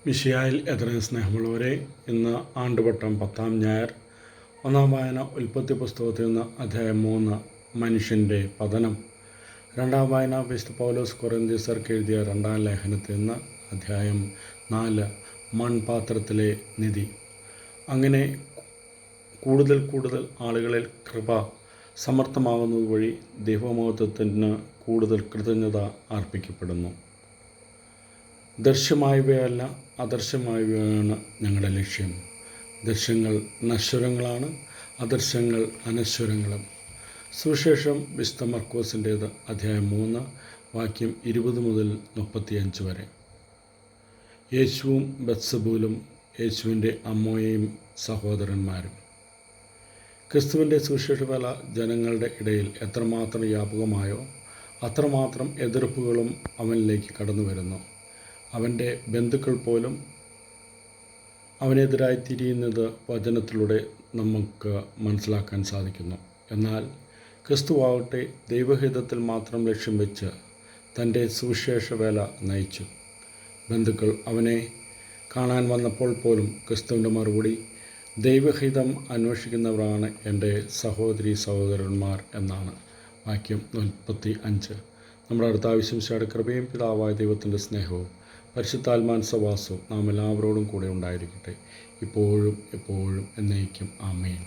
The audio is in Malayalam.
മിശിഹായിൽ എത്രയും സ്നേഹമുള്ളവരെ, ഇന്ന് ആണ്ടുവട്ടം 10-ാം ഞായർ. ഒന്നാം വായന ഉൽപ്പത്തി പുസ്തകത്തിൽ നിന്ന് അധ്യായം 3 മനുഷ്യൻ്റെ പതനം. രണ്ടാം വായന വിശുദ്ധ പൗലോസ് കൊറിന്ത്യസർക്ക് എഴുതിയ 2-ാം ലേഖനത്തിൽ നിന്ന് അധ്യായം 4 മൺപാത്രത്തിലെ നിധി. അങ്ങനെ കൂടുതൽ ആളുകളിൽ കൃപ സമർത്ഥമാകുന്നത് വഴി ദൈവമഹത്വത്തിന് കൂടുതൽ കൃതജ്ഞത അർപ്പിക്കപ്പെടുന്നു. ദൃശ്യമായവയല്ല, അദൃശ്യമായവയാണ് ഞങ്ങളുടെ ലക്ഷ്യം. ദൃശ്യങ്ങൾ നശ്വരങ്ങളാണ്, അദൃശ്യങ്ങൾ അനശ്വരങ്ങളും. സുവിശേഷം വിശുദ്ധ മർക്കോസിൻ്റേത് അധ്യായം 3 വാക്യം 20 മുതൽ 35 വരെ. യേശുവും ബത്സബൂലും യേശുവിൻ്റെ അമ്മയും സഹോദരന്മാരും. ക്രിസ്തുവിൻ്റെ സുവിശേഷവേല ജനങ്ങളുടെ ഇടയിൽ എത്രമാത്രം വ്യാപകമായോ അത്രമാത്രം എതിർപ്പുകളും അവനിലേക്ക് കടന്നു വരുന്നു. അവൻ്റെ ബന്ധുക്കൾ പോലും അവനെതിരായി തിരിയുന്നത് വചനത്തിലൂടെ നമുക്ക് മനസ്സിലാക്കാൻ സാധിക്കുന്നു. എന്നാൽ ക്രിസ്തുവാകട്ടെ ദൈവഹിതത്തിൽ മാത്രം ലക്ഷ്യം വെച്ച് തൻ്റെ സുവിശേഷ വേല നയിച്ചു. ബന്ധുക്കൾ അവനെ കാണാൻ വന്നപ്പോൾ പോലും ക്രിസ്തുവിൻ്റെ മറുപടി, ദൈവഹിതം അന്വേഷിക്കുന്നവരാണ് എൻ്റെ സഹോദരി സഹോദരന്മാർ എന്നാണ്. വാക്യം 45. നമ്മുടെ അടുത്ത ആവശ്യംശയുടെ കൃപയും പിതാവായ ദൈവത്തിൻ്റെ സ്നേഹവും പരിശുദ്ധാത്മാൻ സഹവാസവും നാം എല്ലാവരോടും കൂടെ ഉണ്ടായിരിക്കട്ടെ, ഇപ്പോഴും എപ്പോഴും എന്നേക്കും. ആമേൻ.